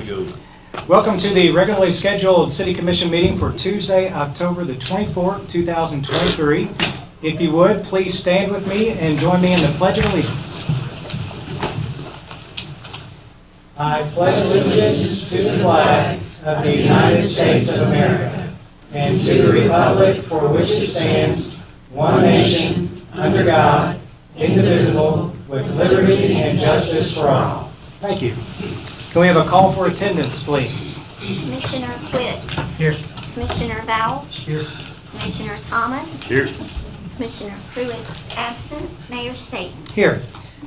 go. Welcome to the regularly scheduled City Commission meeting for Tuesday, October the 24th, 2023. If you would, please stand with me and join me in the Pledge of Allegiance. I pledge allegiance to the flag of the United States of America and to the republic for which it stands, one nation, under God, indivisible, with liberty and justice for all. Thank you. Can we have a call for attendance, please? Commissioner Quitt. Here. Commissioner Vowles. Here. Commissioner Thomas. Here. Commissioner Pruitt's absent. Mayor Staten. Here.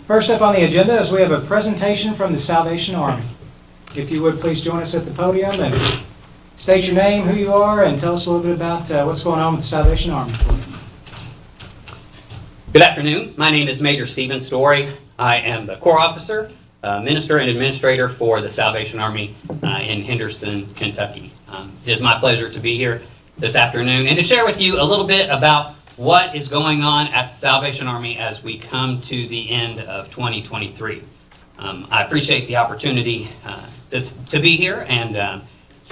First up on the agenda is we have a presentation from the Salvation Army. If you would, please join us at the podium and state your name, who you are, and tell us a little bit about what's going on with the Salvation Army, please. Good afternoon. My name is Major Stephen Story. I am the Corps Officer, Minister and Administrator for the Salvation Army in Henderson, Kentucky. It is my pleasure to be here this afternoon and to share with you a little bit about what is going on at the Salvation Army as we come to the end of 2023. I appreciate the opportunity to be here and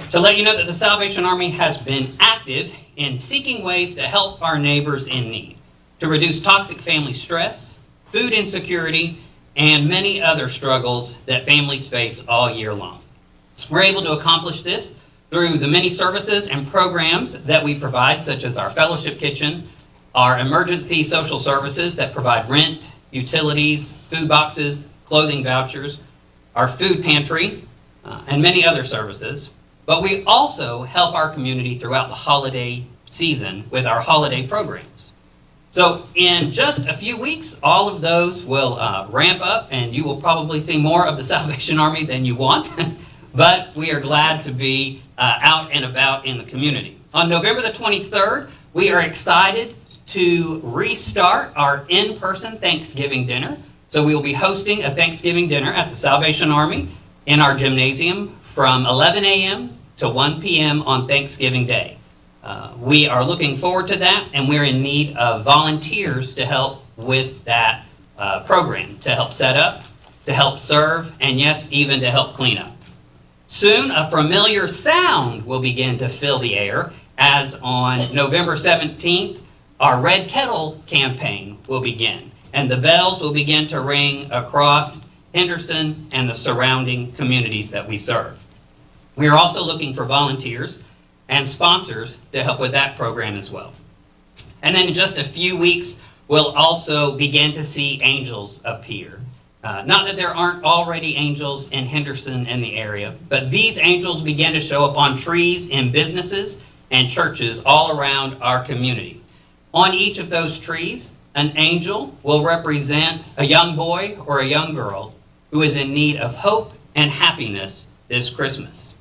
to let you know that the Salvation Army has been active in seeking ways to help our neighbors in need, to reduce toxic family stress, food insecurity, and many other struggles that families face all year long. We're able to accomplish this through the many services and programs that we provide, such as our fellowship kitchen, our emergency social services that provide rent, utilities, food boxes, clothing vouchers, our food pantry, and many other services. But we also help our community throughout the holiday season with our holiday programs. So in just a few weeks, all of those will ramp up, and you will probably see more of the Salvation Army than you want. But we are glad to be out and about in the community. On November the 23rd, we are excited to restart our in-person Thanksgiving dinner. So we will be hosting a Thanksgiving dinner at the Salvation Army in our gymnasium from 11 a.m. to 1 p.m. on Thanksgiving Day. We are looking forward to that, and we're in need of volunteers to help with that program, to help set up, to help serve, and yes, even to help clean up. Soon, a familiar sound will begin to fill the air, as on November 17th, our Red Kettle campaign will begin, and the bells will begin to ring across Henderson and the surrounding communities that we serve. We are also looking for volunteers and sponsors to help with that program as well. And then in just a few weeks, we'll also begin to see angels appear. Not that there aren't already angels in Henderson and the area, but these angels begin to show up on trees in businesses and churches all around our community. On each of those trees, an angel will represent a young boy or a young girl who is in need of hope and happiness this Christmas.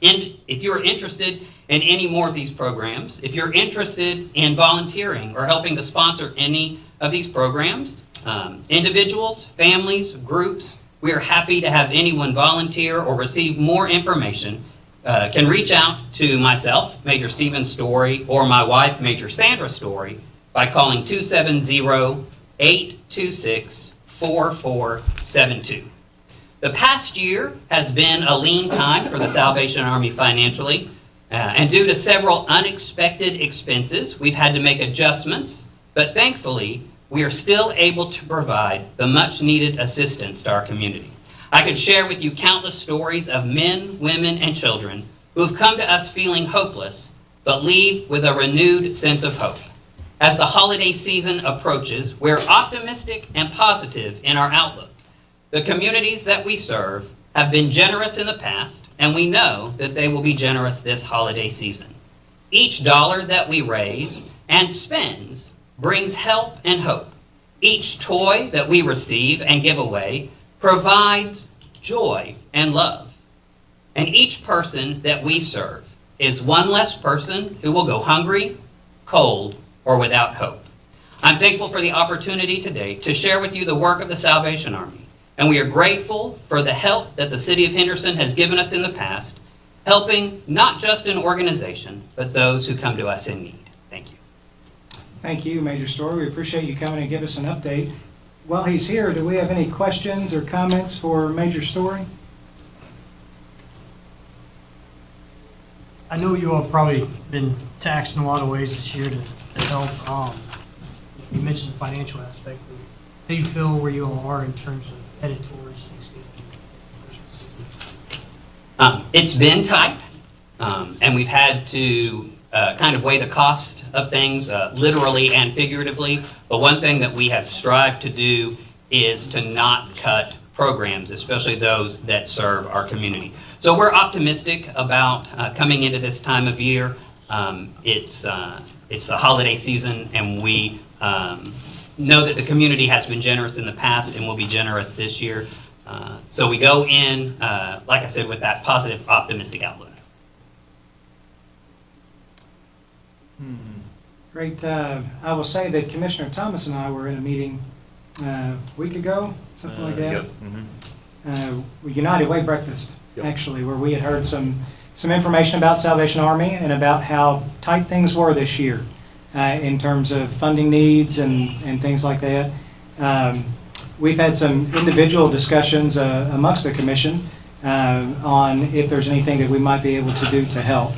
And if you're interested in any more of these programs, if you're interested in volunteering or helping to sponsor any of these programs, individuals, families, groups, we are happy to have anyone volunteer or receive more information. Can reach out to myself, Major Stephen Story, or my wife, Major Sandra Story, by calling 270-826-4472. The past year has been a lean time for the Salvation Army financially, and due to several unexpected expenses, we've had to make adjustments, but thankfully, we are still able to provide the much-needed assistance to our community. I could share with you countless stories of men, women, and children who have come to us feeling hopeless, but leave with a renewed sense of hope. As the holiday season approaches, we're optimistic and positive in our outlook. The communities that we serve have been generous in the past, and we know that they will be generous this holiday season. Each dollar that we raise and spends brings help and hope. Each toy that we receive and give away provides joy and love. And each person that we serve is one less person who will go hungry, cold, or without hope. I'm thankful for the opportunity today to share with you the work of the Salvation Army. And we are grateful for the help that the City of Henderson has given us in the past, helping not just an organization, but those who come to us in need. Thank you. Thank you, Major Story. We appreciate you coming and give us an update. While he's here, do we have any questions or comments for Major Story? I know you all have probably been taxed in a lot of ways this year to help. You mentioned the financial aspect. But how do you feel where you all are in terms of headed towards Thanksgiving and Christmas season? It's been tight, and we've had to kind of weigh the cost of things, literally and figuratively. But one thing that we have strived to do is to not cut programs, especially those that serve our community. So we're optimistic about coming into this time of year. It's the holiday season, and we know that the community has been generous in the past and will be generous this year. So we go in, like I said, with that positive, optimistic outlook. Great. I will say that Commissioner Thomas and I were in a meeting a week ago, something like that. United Way breakfast, actually, where we had heard some information about Salvation Army and about how tight things were this year in terms of funding needs and things like that. We've had some individual discussions amongst the commission on if there's anything that we might be able to do to help.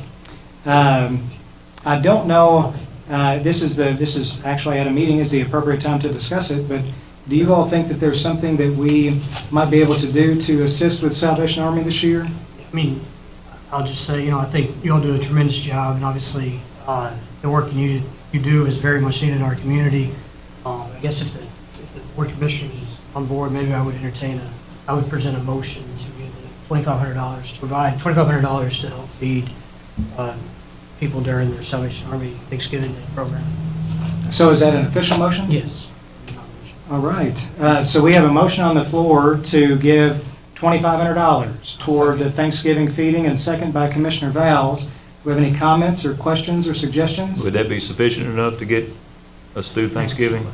I don't know, this is actually at a meeting is the appropriate time to discuss it, but do you all think that there's something that we might be able to do to assist with Salvation Army this year? I mean, I'll just say, I think you all do a tremendous job, and obviously the work you do is very much needed in our community. I guess if the board commissioners is on board, maybe I would present a motion to give the $2,500 to provide $2,500 to help feed people during their Salvation Army Thanksgiving Day program. So is that an official motion? Yes. All right. So we have a motion on the floor to give $2,500 toward the Thanksgiving feeding, and second by Commissioner Vowles. Do we have any comments or questions or suggestions? Would that be sufficient enough to get us through Thanksgiving?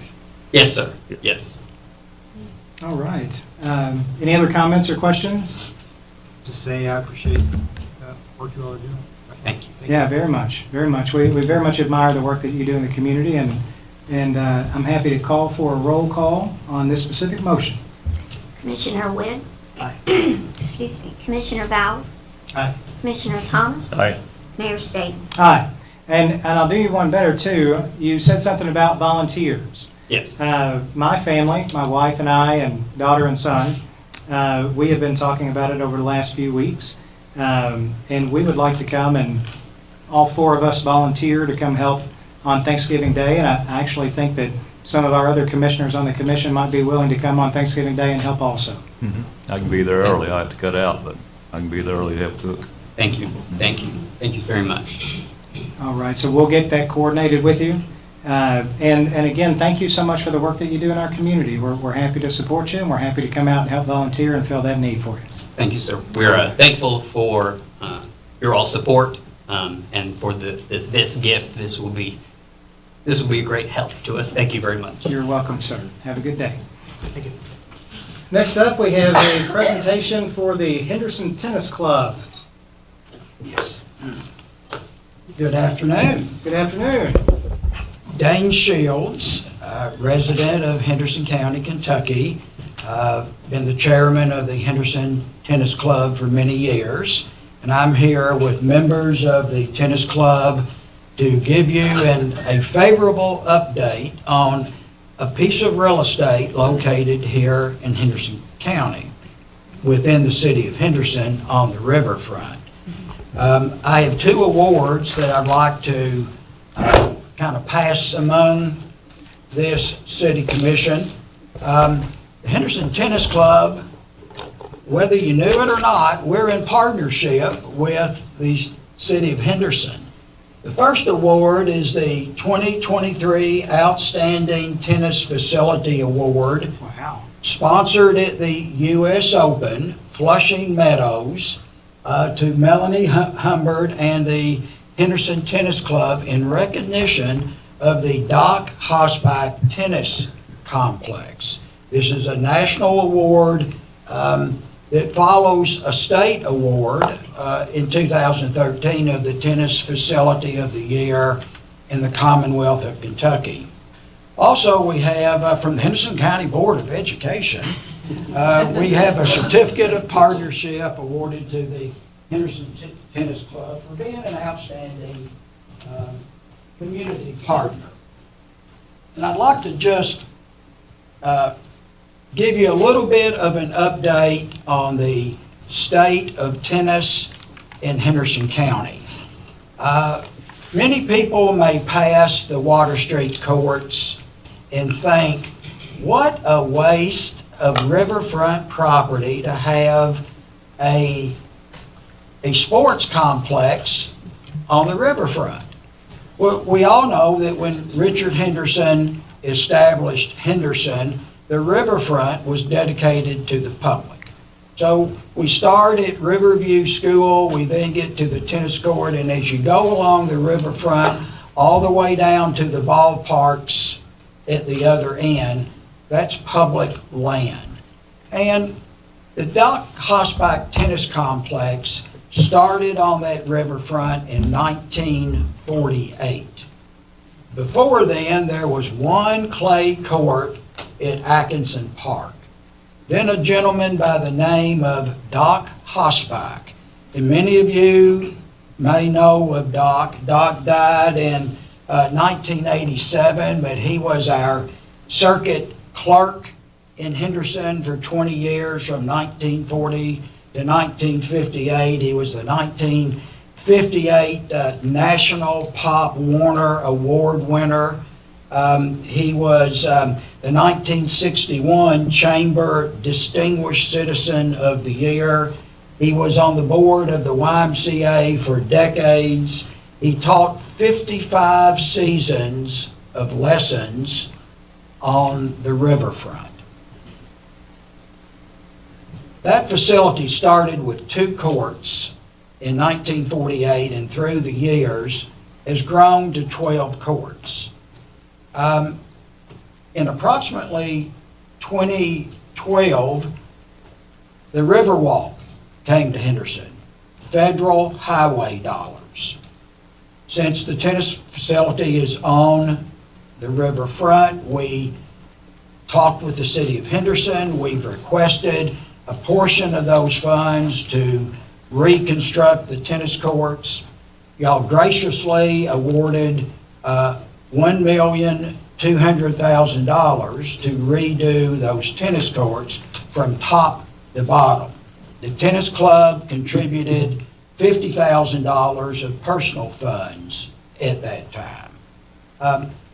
Yes, sir. Yes. All right. Any other comments or questions? Just say I appreciate the work you all are doing. Thank you. Yeah, very much, very much. We very much admire the work that you do in the community, and I'm happy to call for a roll call on this specific motion. Commissioner Witt? Aye. Excuse me. Commissioner Vowles? Aye. Commissioner Thomas? Aye. Mayor Staten? Aye. And I'll do you one better, too. You said something about volunteers. Yes. My family, my wife and I, and daughter and son, we have been talking about it over the last few weeks. And we would like to come, and all four of us volunteer to come help on Thanksgiving Day. And I actually think that some of our other commissioners on the commission might be willing to come on Thanksgiving Day and help also. I can be there early. I have to cut out, but I can be there early to help cook. Thank you. Thank you. Thank you very much. All right, so we'll get that coordinated with you. And again, thank you so much for the work that you do in our community. We're happy to support you, and we're happy to come out and help volunteer and fill that need for you. Thank you, sir. We're thankful for your all support and for this gift. This will be a great help to us. Thank you very much. You're welcome, sir. Have a good day. Thank you. Next up, we have a presentation for the Henderson Tennis Club. Yes. Good afternoon. Good afternoon. Dane Shields, resident of Henderson County, Kentucky. Been the chairman of the Henderson Tennis Club for many years. And I'm here with members of the tennis club to give you a favorable update on a piece of real estate located here in Henderson County within the city of Henderson on the riverfront. I have two awards that I'd like to kind of pass among this city commission. The Henderson Tennis Club, whether you knew it or not, we're in partnership with the city of Henderson. The first award is the 2023 Outstanding Tennis Facility Award, Wow. sponsored at the U.S. Open, Flushing Meadows, to Melanie Humbert and the Henderson Tennis Club in recognition of the Doc Hosbach Tennis Complex. This is a national award that follows a state award in 2013 of the Tennis Facility of the Year in the Commonwealth of Kentucky. Also, we have from the Henderson County Board of Education, we have a certificate of partnership awarded to the Henderson Tennis Club for being an outstanding community partner. And I'd like to just give you a little bit of an update on the state of tennis in Henderson County. Many people may pass the Water Street courts and think, what a waste of riverfront property to have a sports complex on the riverfront. Well, we all know that when Richard Henderson established Henderson, the riverfront was dedicated to the public. So we start at Riverview School, we then get to the tennis court, and as you go along the riverfront, all the way down to the ballparks at the other end, that's public land. And the Doc Hossbach Tennis Complex started on that riverfront in 1948. Before then, there was one clay court at Atkinson Park. Then a gentleman by the name of Doc Hossbach, and many of you may know of Doc. Doc died in 1987, but he was our circuit clerk in Henderson for 20 years, from 1940 to 1958. He was the 1958 National Pop Warner Award winner. He was the 1961 Chamber Distinguished Citizen of the Year. He was on the board of the YMCA for decades. He taught 55 seasons of lessons on the riverfront. That facility started with 2 courts in 1948, and through the years has grown to 12 courts. In approximately 2012, the Riverwalk came to Henderson, federal highway dollars. Since the tennis facility is on the riverfront, we talked with the city of Henderson. We've requested a portion of those funds to reconstruct the tennis courts. Y'all graciously awarded $1,200,000 to redo those tennis courts from top to bottom. The tennis club contributed $50,000 of personal funds at that time.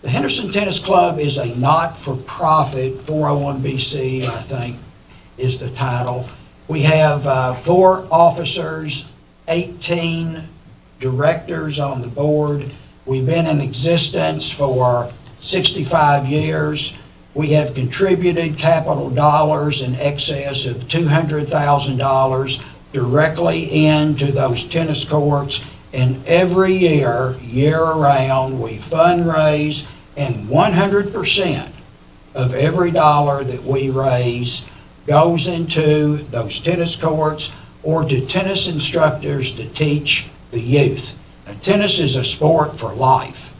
The Henderson Tennis Club is a not-for-profit 401(b)(c), I think is the title. We have 4 officers, 18 directors on the board. We've been in existence for 65 years. We have contributed capital dollars in excess of $200,000 directly into those tennis courts. And every year, year-round, we fundraise, and 100% of every dollar that we raise goes into those tennis courts or to tennis instructors to teach the youth. Now, tennis is a sport for life,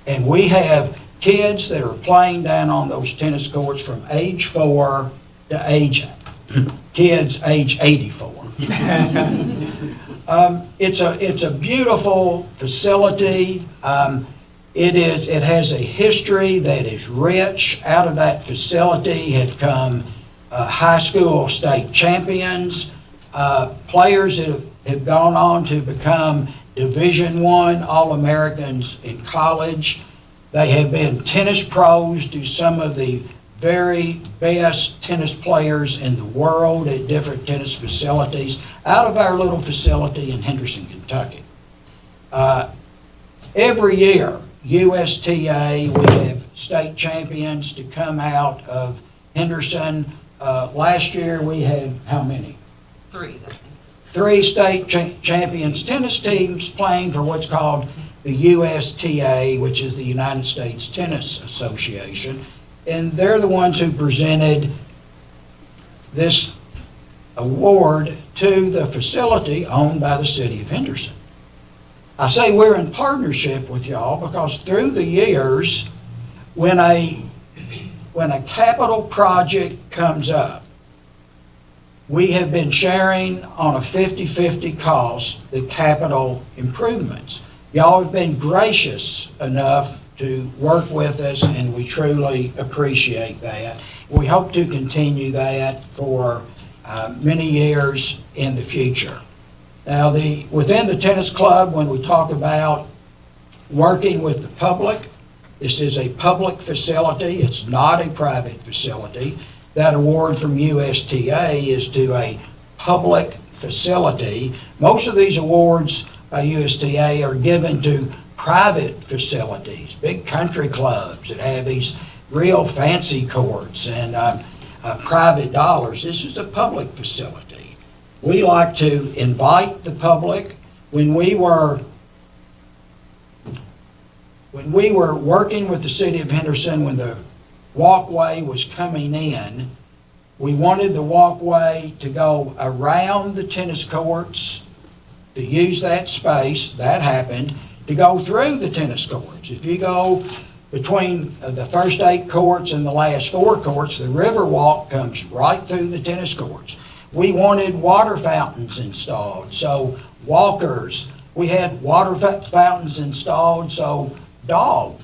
and we have kids that are playing down on those tennis courts from age 4 to age 84. It's a beautiful facility. It has a history that is rich. Out of that facility have come high school state champions, players that have gone on to become Division I All-Americans in college. They have been tennis pros to some of the very best tennis players in the world at different tennis facilities out of our little facility in Henderson, Kentucky. Every year, USTA, we have state champions to come out of Henderson. Last year, we had how many? 3. 3 state champions, tennis teams playing for what's called the USTA, which is the United States Tennis Association. And they're the ones who presented this award to the facility owned by the city of Henderson. I say we're in partnership with y'all because through the years, when a capital project comes up, we have been sharing on a 50-50 cost the capital improvements. Y'all have been gracious enough to work with us, and we truly appreciate that. We hope to continue that for many years in the future. Now, within the tennis club, when we talk about working with the public, this is a public facility. It's not a private facility. That award from USTA is to a public facility. Most of these awards by USTA are given to private facilities, big country clubs that have these real fancy courts and private dollars. This is a public facility. We like to invite the public. When we were working with the city of Henderson, when the walkway was coming in, we wanted the walkway to go around the tennis courts, to use that space. That happened. To go through the tennis courts. If you go between the first 8 courts and the last 4 courts, the river walk comes right through the tennis courts. We wanted water fountains installed, so walkers, we had water fountains installed so dog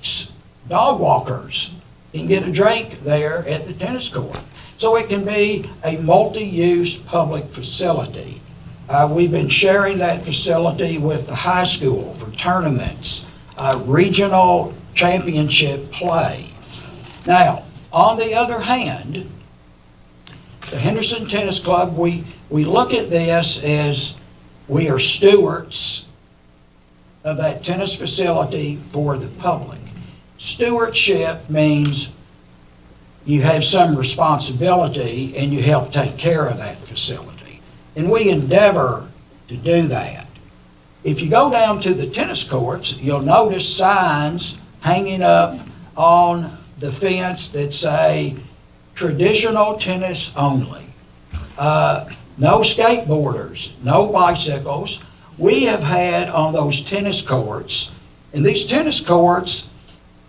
walkers can get a drink there at the tennis court. So it can be a multi-use public facility. We've been sharing that facility with the high school for tournaments, regional championship play. Now, on the other hand, the Henderson Tennis Club, we look at this as we are stewards of that tennis facility for the public. Stewardship means you have some responsibility and you help take care of that facility. And we endeavor to do that. If you go down to the tennis courts, you'll notice signs hanging up on the fence that say, traditional tennis only. No skateboarders, no bicycles. We have had on those tennis courts, and these tennis courts,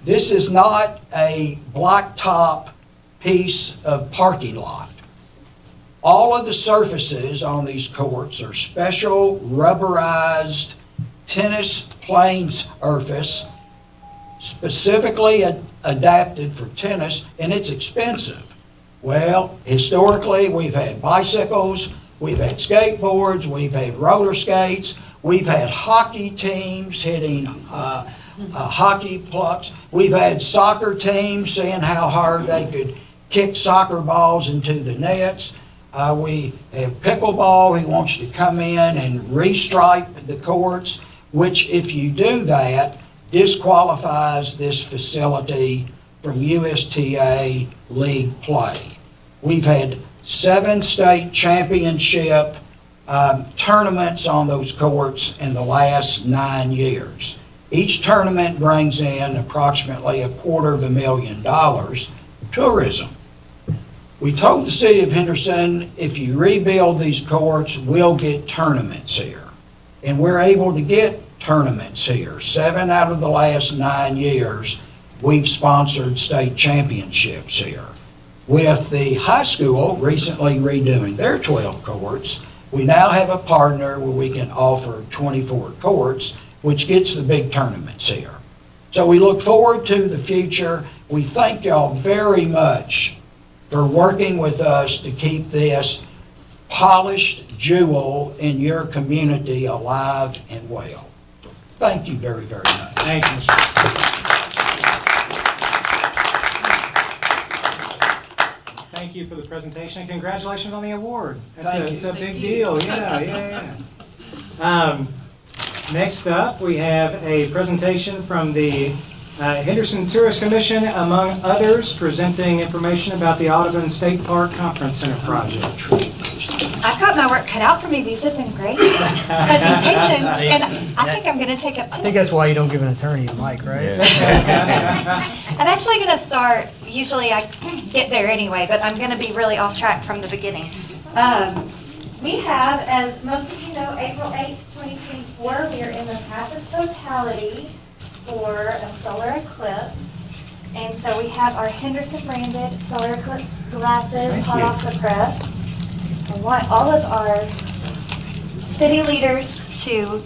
this is not a blacktop piece of parking lot. All of the surfaces on these courts are special rubberized tennis playing surface, specifically adapted for tennis, and it's expensive. Well, historically, we've had bicycles, we've had skateboards, we've had roller skates, we've had hockey teams hitting hockey pucks, we've had soccer teams seeing how hard they could kick soccer balls into the nets. We have pickleball who wants to come in and restripe the courts, which if you do that, disqualifies this facility from USTA league play. We've had 7 state championship tournaments on those courts in the last 9 years. Each tournament brings in approximately $250,000 tourism. We told the city of Henderson, if you rebuild these courts, we'll get tournaments here. And we're able to get tournaments here. 7 out of the last 9 years, we've sponsored state championships here. With the high school recently redoing their 12 courts, we now have a partner where we can offer 24 courts, which gets the big tournaments here. So we look forward to the future. We thank y'all very much for working with us to keep this polished jewel in your community alive and well. Thank you very, very much. Thank you, Mr. Thank you for the presentation, and congratulations on the award. Thank you. It's a big deal, yeah. Next up, we have a presentation from the Henderson Tourist Commission, among others, presenting information about the Audubon State Park Conference Center project. I've got my work cut out for me. These have been great presentations, and I think I'm going to take up I think tips. that's why you don't give an attorney a mic, right? I'm actually going to start, usually I get there anyway, but I'm going to be really off track from the beginning. We have, as most of you know, April 8th, 2024, we are in the path of totality for a solar eclipse. And so we have our Henderson branded solar eclipse glasses hot off the press. I want all of our city leaders to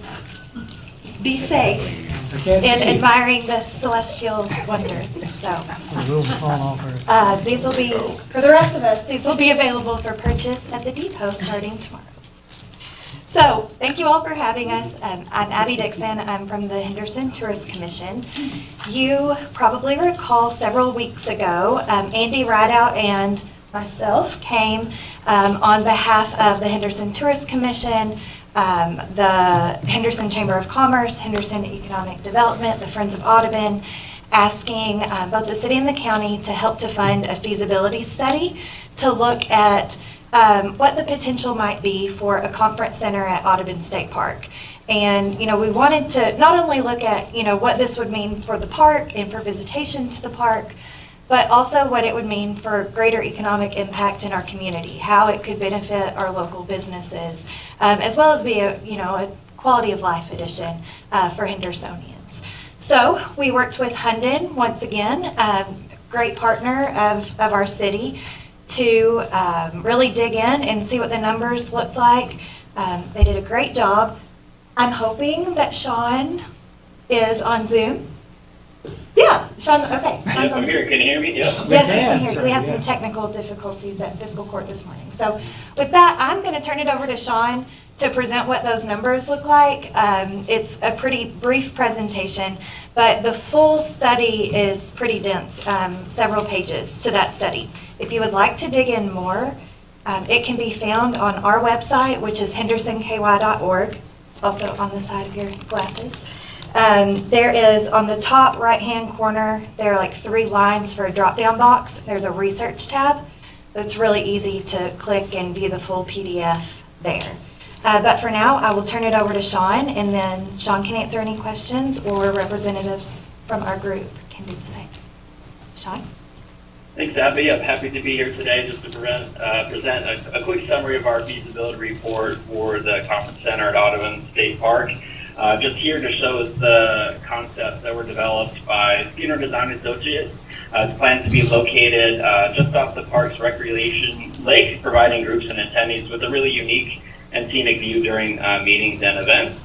be safe I can't in see. admiring this celestial wonder. So The wheels are falling off her. these will be, for the rest of us, these will be available for purchase at the depot starting tomorrow. So, thank you all for having us. I'm Abby Dixon. I'm from the Henderson Tourist Commission. You probably recall several weeks ago, Andy Rideout and myself came on behalf of the Henderson Tourist Commission, the Henderson Chamber of Commerce, Henderson Economic Development, the Friends of Audubon, asking both the city and the county to help to fund a feasibility study to look at what the potential might be for a conference center at Audubon State Park. And, we wanted to not only look at, what this would mean for the park and for visitation to the park, but also what it would mean for greater economic impact in our community, how it could benefit our local businesses, as well as be a quality of life addition for Hendersonians. So we worked with Hunden, once again, great partner of our city, to really dig in and see what the numbers looked like. They did a great job. I'm hoping that Sean is on Zoom. Yeah, Sean, okay. Sean's Yep, on I'm Zoom. here. Can you hear me? Yep. Yes, we can, can hear you. sir, We had some yes. technical difficulties at fiscal court this morning. So with that, I'm going to turn it over to Sean to present what those numbers look like. It's a pretty brief presentation, but the full study is pretty dense, several pages to that study. If you would like to dig in more, it can be found on our website, which is hendersonky.org, also on the side of your glasses. There is, on the top right-hand corner, there are like 3 lines for a drop-down box. There's a research tab. It's really easy to click and view the full PDF there. But for now, I will turn it over to Sean, and then Sean can answer any questions, or representatives from our group can do the same. Sean? Thanks, Abby. I'm happy to be here today just to present a quick summary of our feasibility report for the conference center at Audubon State Park. Just here to show the concepts that were developed by Skinner Design Associates. It's planned to be located just off the park's recreation lake, providing groups and attendees with a really unique and scenic view during meetings and events.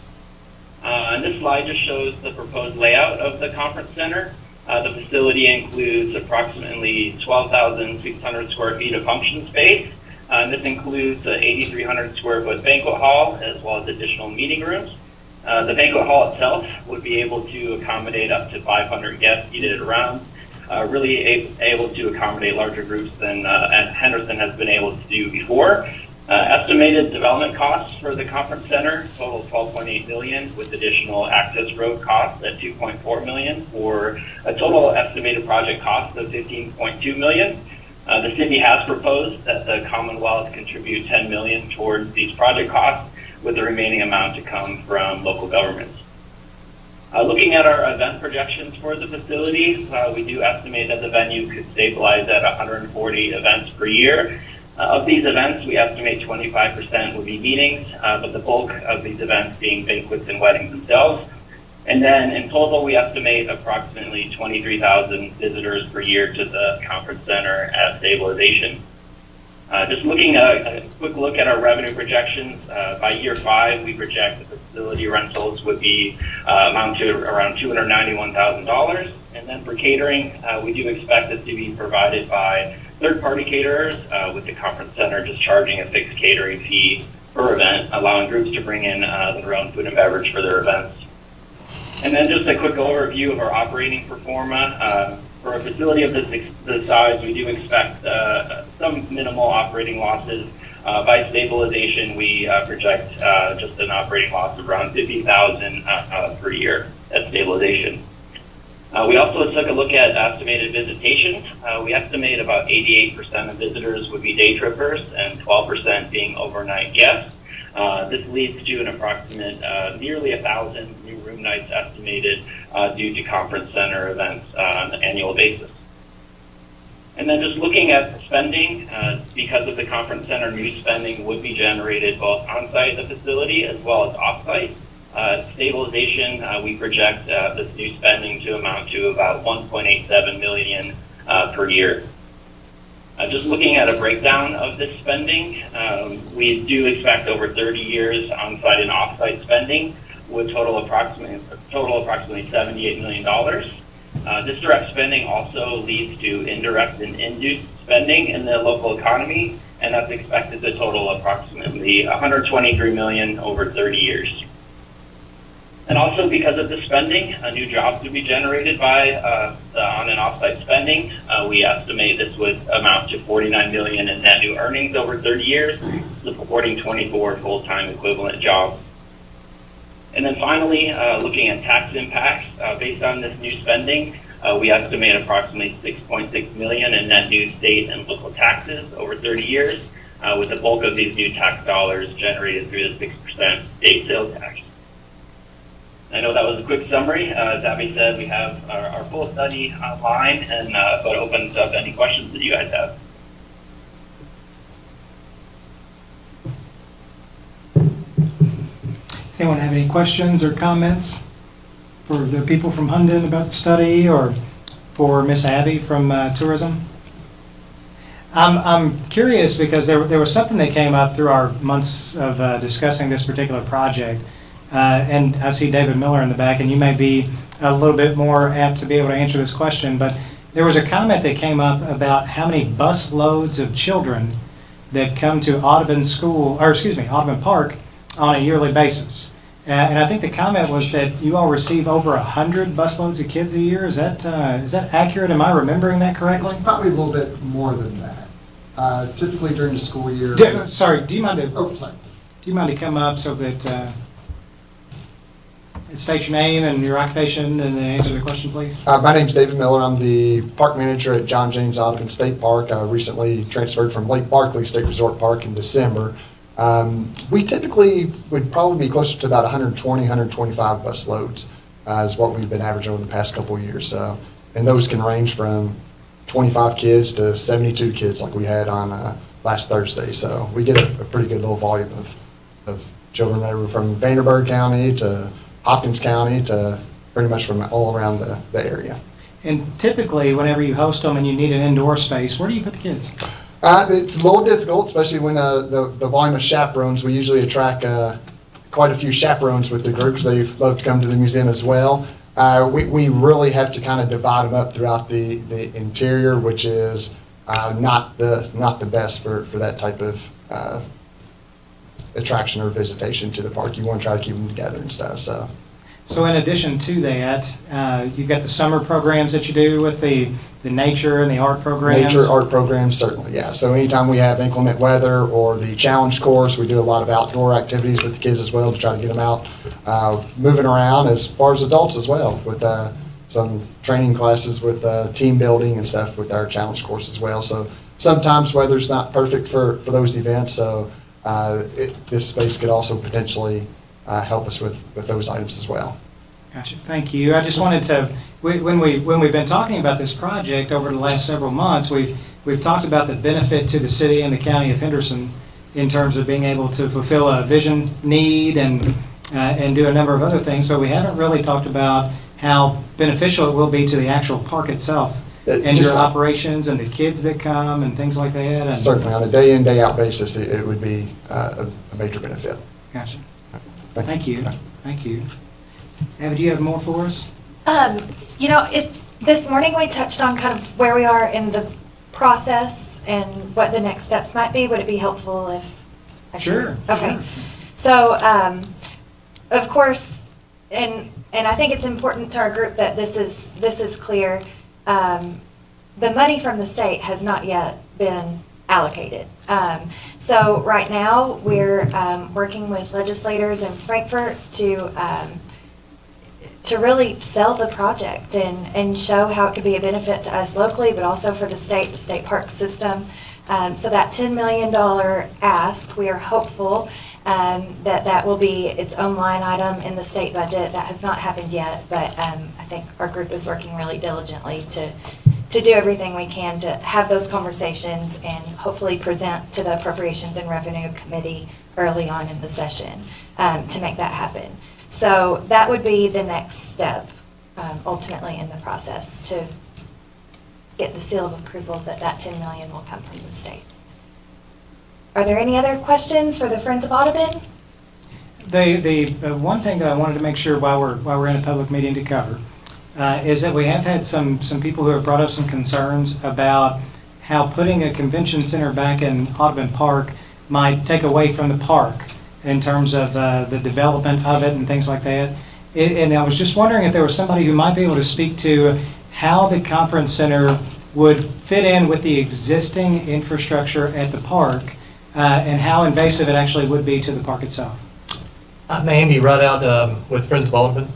And this slide just shows the proposed layout of the conference center. The facility includes approximately 12,600 square feet of function space. And this includes an 8,300 square foot banquet hall, as well as additional meeting rooms. The banquet hall itself would be able to accommodate up to 500 guests seated around, really able to accommodate larger groups than Henderson has been able to do before. Estimated development costs for the conference center total $12.8 million, with additional access road costs at $2.4 million, for a total estimated project cost of $15.2 million. The city has proposed that the Commonwealth contribute $10 million towards these project costs, with the remaining amount to come from local governments. Looking at our event projections for the facility, we do estimate that the venue could stabilize at 140 events per year. Of these events, we estimate 25% would be meetings, but the bulk of these events being banquets and weddings themselves. And then in total, we estimate approximately 23,000 visitors per year to the conference center at stabilization. Just looking at a quick look at our revenue projections, by year 5, we project the facility rentals would be amount to around $291,000. And then for catering, we do expect it to be provided by third-party caterers, with the conference center just charging a fixed catering fee per event, allowing groups to bring in their own food and beverage for their events. And then just a quick overview of our operating pro forma. For a facility of this size, we do expect some minimal operating losses. By stabilization, we project just an operating loss of around $50,000 per year at stabilization. We also took a look at estimated visitation. We estimate about 88% of visitors would be day trippers and 12% being overnight guests. This leads to an approximate nearly 1,000 new room nights estimated due to conference center events on an annual basis. And then just looking at spending, because of the conference center, new spending would be generated both on-site at the facility as well as off-site. Stabilization, we project this new spending to amount to about $1.87 million per year. Just looking at a breakdown of this spending, we do expect over 30 years on-site and off-site spending would total approximately $78 million. This direct spending also leads to indirect and induced spending in the local economy, and that's expected to total approximately $123 million over 30 years. And also because of the spending, new jobs would be generated by the on and off-site spending. We estimate this would amount to $49 million in net new earnings over 30 years, supporting 24 full-time equivalent jobs. And then finally, looking at tax impacts, based on this new spending, we estimate approximately $6.6 million in net new state and local taxes over 30 years, with the bulk of these new tax dollars generated through the 6% state sales tax. I know that was a quick summary. As Abby said, we have our full study online, and so it opens up any questions that you guys have. Does anyone have any questions or comments for the people from Hunden about the study, or for Miss Abby from tourism? I'm curious because there was something that came up through our months of discussing this particular project. And I see David Miller in the back, and you may be a little bit more apt to be able to answer this question, but there was a comment that came up about how many bus loads of children that come to Audubon Park on a yearly basis. And I think the comment was that you all receive over 100 bus loads of kids a year. Is that accurate? Am I remembering that correctly? It's probably a little bit more than that. Typically during the school year. Do you mind to? Oh, sorry. Do you mind to come up so that state your name and your occupation and then answer the question, please? My name's David Miller. I'm the park manager at John James Audubon State Park. I recently transferred from Lake Barkley State Resort Park in December. We typically would probably be closer to about 120, 125 bus loads is what we've been averaging over the past couple of years. So, and those can range from 25 kids to 72 kids like we had on last Thursday. So we get a pretty good little volume of children that were from Vanderburgh County to Hopkins County to pretty much from all around the area. And typically, whenever you host them and you need an indoor space, where do you put the kids? It's a little difficult, especially when the volume of chaperones. We usually attract quite a few chaperones with the group because they love to come to the museum as well. We really have to kind of divide them up throughout the interior, which is not the best for that type of attraction or visitation to the park. You want to try to keep them together and stuff. So in addition to that, you've got the summer programs that you do with the nature and the art programs? Nature, art programs, certainly, yeah. So anytime we have inclement weather or the challenge course, we do a lot of outdoor activities with the kids as well to try to get them out moving around, as far as adults as well, with some training classes with team building and stuff with our challenge course as well. So sometimes weather's not perfect for those events, so this space could also potentially help us with those items as well. Gotcha. Thank you. I just wanted to, when we've been talking about this project over the last several months, we've talked about the benefit to the city and the county of Henderson in terms of being able to fulfill a vision need and do a number of other things, but we haven't really talked about how beneficial it will be to the actual park itself and your operations and the kids that come and things like that. And certainly, on a day-in, day-out basis, it would be a major benefit. Gotcha. Thank you. Thank you. Abby, do you have more for us? This morning we touched on kind of where we are in the process and what the next steps might be. Would it be helpful if I Sure. Okay. Sure. So, of course, and I think it's important to our group that this is clear. The money from the state has not yet been allocated. So right now we're working with legislators in Frankfurt to really sell the project and show how it could be a benefit to us locally, but also for the state park system. So that $10 million ask, we are hopeful that will be its own line item in the state budget. That has not happened yet, but I think our group is working really diligently to do everything we can to have those conversations and hopefully present to the Appropriations and Revenue Committee early on in the session to make that happen. So that would be the next step ultimately in the process get the seal of approval that that 10 million will come from the state. Are there any other questions for the Friends of Audubon? The one thing that I wanted to make sure while we're in a public meeting to cover is that we have had some people who have brought up some concerns about how putting a convention center back in Audubon Park might take away from the park in terms of the development of it and things like that. And I was just wondering if there was somebody who might be able to speak to how the conference center would fit in with the existing infrastructure at the park and how invasive it actually would be to the park itself. I'm Andy Rudout with Friends of Audubon.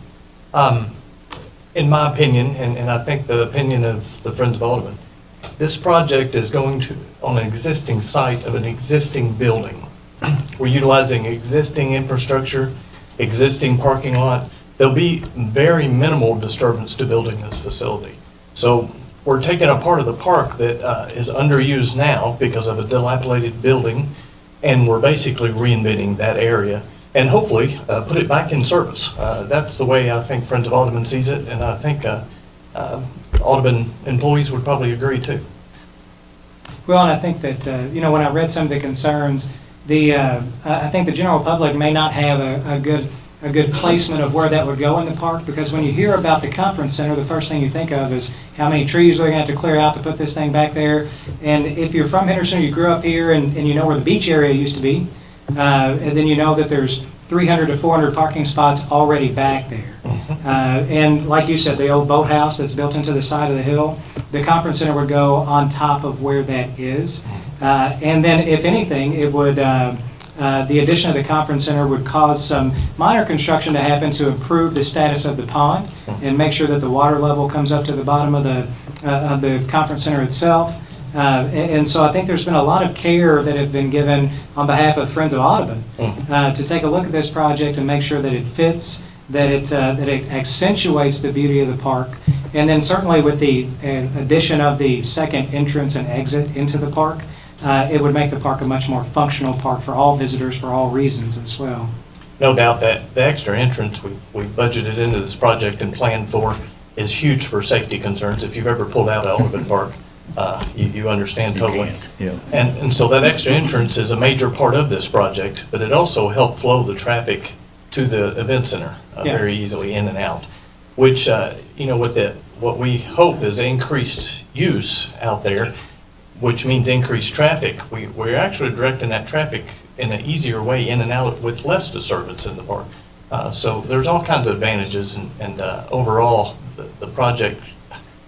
In my opinion, and I think the opinion of the Friends of Audubon, this project is going to on an existing site of an existing building. We're utilizing existing infrastructure, existing parking lot. There'll be very minimal disturbance to building this facility. So we're taking a part of the park that is underused now because of a dilapidated building, and we're basically reinventing that area and hopefully put it back in service. That's the way I think Friends of Audubon sees it, and I think Audubon employees would probably agree too. Well, and I think that, when I read some of the concerns, I think the general public may not have a good placement of where that would go in the park, because when you hear about the conference center, the first thing you think of is how many trees they're going to have to clear out to put this thing back there. And if you're from Henderson, you grew up here, and you know where the beach area used to be, and then you know that there's 300 to 400 parking spots already back there. And like you said, the old boathouse that's built into the side of the hill, the conference center would go on top of where that is. And then if anything, it would, the addition of the conference center would cause some minor construction to happen to improve the status of the pond and make sure that the water level comes up to the bottom of the conference center itself. And so I think there's been a lot of care that have been given on behalf of Friends of Audubon to take a look at this project and make sure that it fits, that it accentuates the beauty of the park. And then certainly with the addition of the second entrance and exit into the park, it would make the park a much more functional park for all visitors for all reasons as well. No doubt that the extra entrance we budgeted into this project and planned for is huge for safety concerns. If you've ever pulled out of Audubon Park, you understand totally. Yeah. And so that extra entrance is a major part of this project, but it also helped flow the traffic to the event center very easily in and out, which, with what we hope is increased use out there, which means increased traffic. We're actually directing that traffic in an easier way in and out with less disturbance in the park. So there's all kinds of advantages, and overall, the project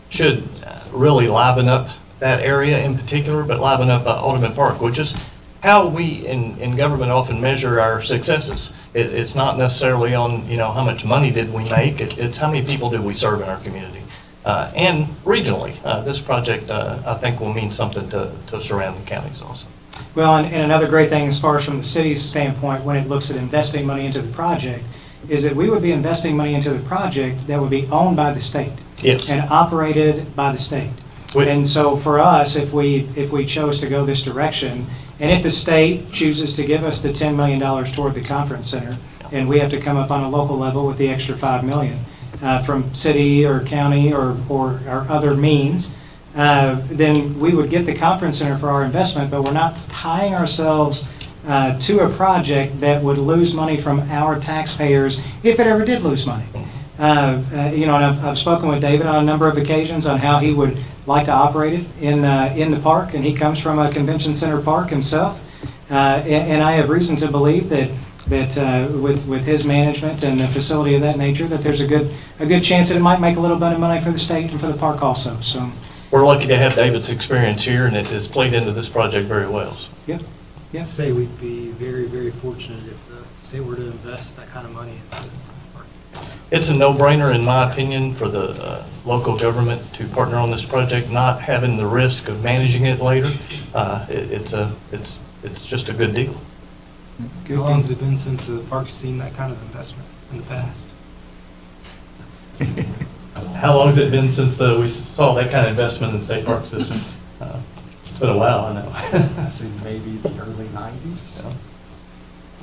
should really liven up that area in particular, but liven up Audubon Park, which is how we in government often measure our successes. It's not necessarily on, how much money did we make, it's how many people did we serve in our community. And regionally, this project, I think, will mean something to surrounding counties also. Well, and another great thing as far as from the city's standpoint, when it looks at investing money into the project, is that we would be investing money into the project that would be owned by the state. Yes. And operated by the state. And so for us, if we chose to go this direction, and if the state chooses to give us the $10 million toward the conference center, and we have to come up on a local level with the extra $5 million from city or county or other means, then we would get the conference center for our investment, but we're not tying ourselves to a project that would lose money from our taxpayers if it ever did lose money. And I've spoken with David on a number of occasions on how he would like to operate it in the park, and he comes from a convention center park himself. And I have reason to believe that with his management and the facility of that nature, that there's a good chance that it might make a little bit of money for the state and for the park also. So We're lucky to have David's experience here, and it's played into this project very well. So. yeah. I'd say we'd be very, very fortunate if the state were to invest that kind of money into the park. It's a no-brainer, in my opinion, for the local government to partner on this project, not having the risk of managing it later. It's just a good deal. How long has it been since the park's seen that kind of investment in the past? How long has it been since we saw that kind of investment in the state park system? It's been a while, I know. I'd say maybe the early 90s.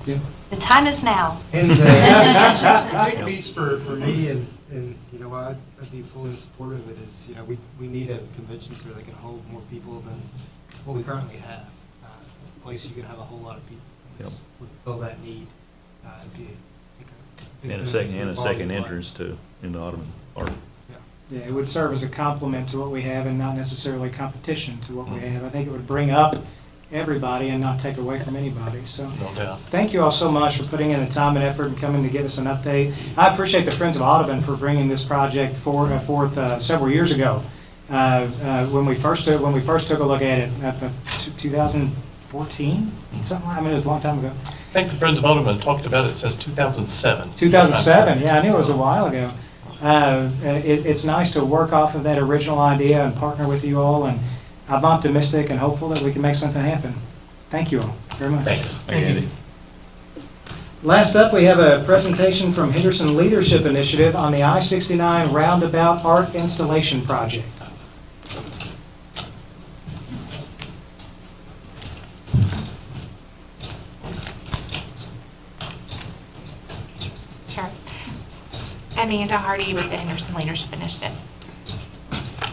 Yeah. The time is now. And the big piece for me and And, you know, I'd be fully in support of it is, you know, we need a convention center that can hold more people than what we currently have. A place you can have a whole lot of people. This would fill that need. It'd be, I think, big And a benefit second, for and the a quality second of life. entrance to, into Ottoman Park. Yeah, it would serve as a complement to what we have and not necessarily competition to what we have. I think it would bring up everybody and not take away from anybody, so. No doubt. Thank you all so much for putting in the time and effort and coming to give us an update. I appreciate the Friends of Audubon for bringing this project forth several years ago. When we first took a look at it, 2014, something, I mean, it was a long time ago. I think the Friends of Audubon talked about it since 2007. 2007, yeah, I knew it was a while ago. It's nice to work off of that original idea and partner with you all, and I'm optimistic and hopeful that we can make something happen. Thank you all very much. Thanks. Thank you. Last up, we have a presentation from Henderson Leadership Initiative on the I-69 Roundabout Art Installation Project. Sure. Amanda Hardy with the Henderson Leadership Initiative.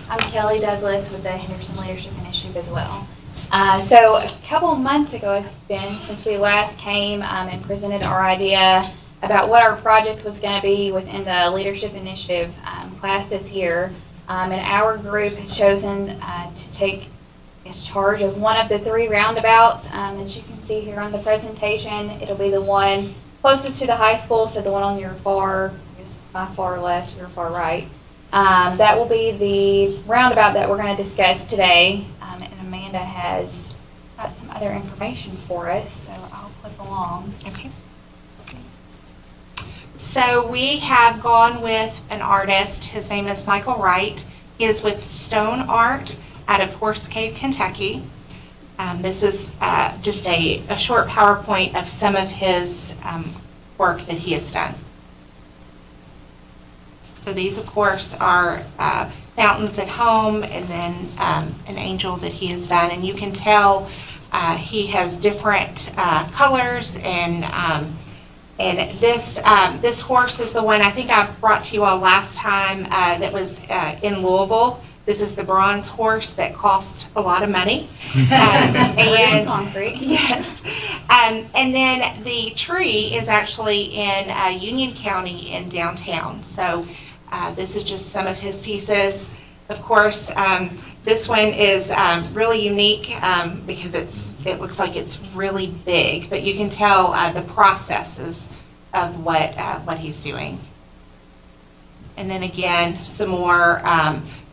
I'm Kelly Douglas with the Henderson Leadership Initiative as well. So a couple of months ago it's been since we last came and presented our idea about what our project was going to be within the Leadership Initiative class this year. And our group has chosen to take charge of one of the three roundabouts that you can see here on the presentation. It'll be the one closest to the high school, so the one on your far, I guess my far left, your far right. That will be the roundabout that we're going to discuss today. And Amanda has got some other information for us, so I'll click along. Okay. So we have gone with an artist. His name is Michael Wright. He is with Stone Art out of Horse Cave, Kentucky. This is just a short PowerPoint of some of his work that he has done. So these, of course, are mountains at home, and then an angel that he has done. And you can tell he has different colors, and this horse is the one I think I brought to you all last time that was in Louisville. This is the bronze horse that cost a lot of money. And concrete. Yes. And then the tree is actually in Union County in downtown. So this is just some of his pieces. Of course, this one is really unique because it looks like it's really big, but you can tell the processes of what he's doing. And then again, some more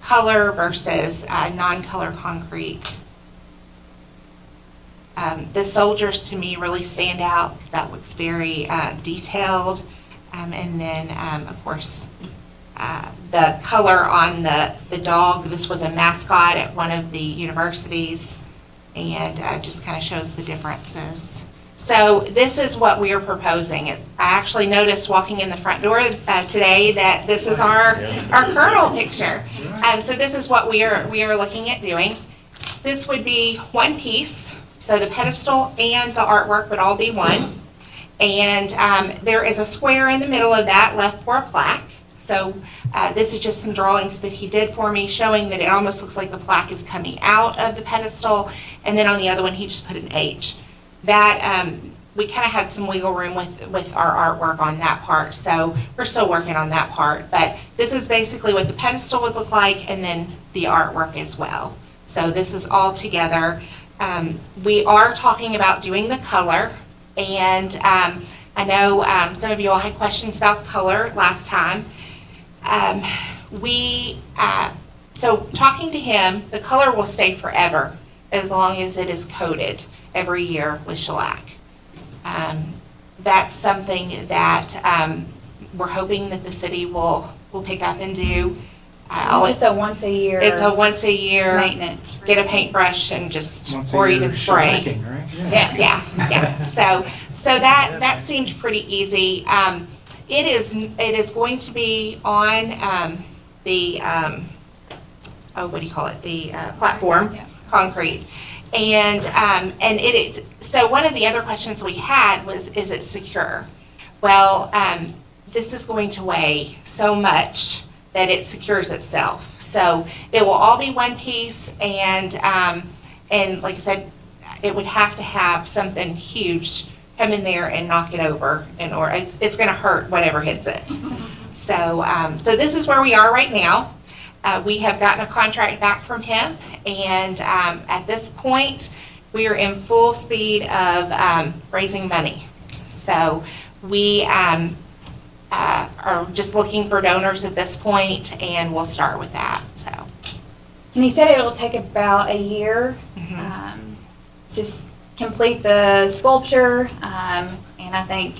color versus non-color concrete. The soldiers to me really stand out because that looks very detailed. And then, of course, the color on the dog. This was a mascot at one of the universities, and just kind of shows the differences. So this is what we are proposing. I actually noticed walking in the front door today that this is our Colonel picture. So this is what we are looking at doing. This would be one piece. So the pedestal and the artwork would all be one. And there is a square in the middle of that left for a plaque. So this is just some drawings that he did for me showing that it almost looks like the plaque is coming out of the pedestal. And then on the other one, he just put an H. That we kind of had some wiggle room with our artwork on that part. So we're still working on that part. But this is basically what the pedestal would look like, and then the artwork as well. So this is all together. We are talking about doing the color. And I know some of you all had questions about the color last time. So talking to him, the color will stay forever as long as it is coated every year with shellac. That's something that we're hoping that the city will pick up and do. It's just a once a year. It's a once a year maintenance. Get a paintbrush and just, Once a or year even spray. shellacking, right? Yeah. So that seemed pretty easy. It is going to be on the what do you call it? The platform, concrete. And it is, so one of the other questions we had was, is it secure? Well, this is going to weigh so much that it secures itself. So it will all be one piece, and like I said, it would have to have something huge come in there and knock it over, or it's gonna hurt whatever hits it. So, so this is where we are right now. We have gotten a contract back from him, and at this point, we are in full speed of raising money. So we are just looking for donors at this point, and we'll start with that, so. And he said it'll take about a year to complete the sculpture. And I think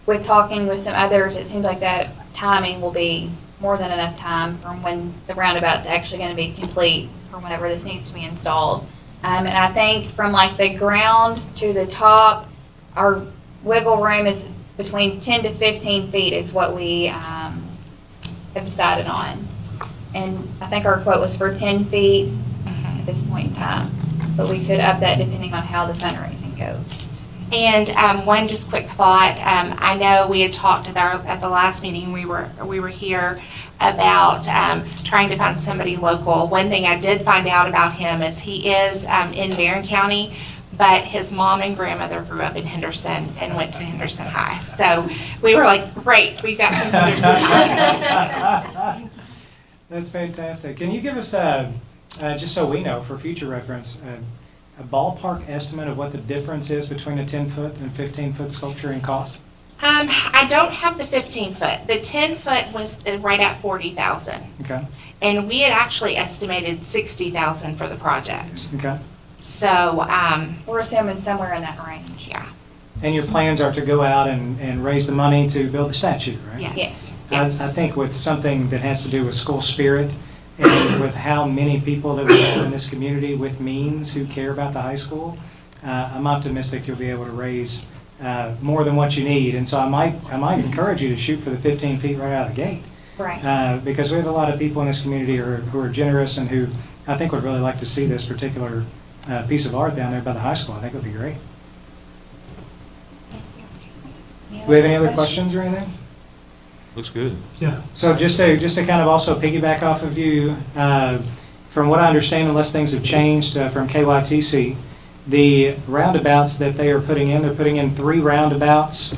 with talking with some others, it seems like that timing will be more than enough time from when the roundabout's actually going to be complete for whenever this needs to be installed. And I think from like the ground to the top, our wiggle room is between 10 to 15 feet is what we have decided on. And I think our quote was for 10 feet at this point in time. But we could up that depending on how the fundraising goes. And one just quick thought, I know we had talked at the last meeting we were here about trying to find somebody local. One thing I did find out about him is he is in Barron County, but his mom and grandmother grew up in Henderson and went to Henderson High. So we were like, great, we got some Henderson High. That's fantastic. Can you give us, just so we know for future reference, a ballpark estimate of what the difference is between a 10-foot and 15-foot sculpture in cost? I don't have the 15-foot. The 10-foot was right at $40,000. Okay. And we had actually estimated $60,000 for the project. Okay. So, We're assuming somewhere in that range. yeah. And your plans are to go out and raise the money to build the statue, right? Yes. I think with something that has to do with school spirit and with how many people that we have in this community with means who care about the high school, I'm optimistic you'll be able to raise more than what you need. And so I might encourage you to shoot for the 15 feet right out of the gate. Right. Because we have a lot of people in this community who are generous and who I think would really like to see this particular piece of art down there by the high school. I think it would be great. Do we have any other questions or anything? Looks good. Yeah. So just to kind of also piggyback off of you, from what I understand, unless things have changed from KYTC, the roundabouts that they are putting in, they're putting in 3 roundabouts,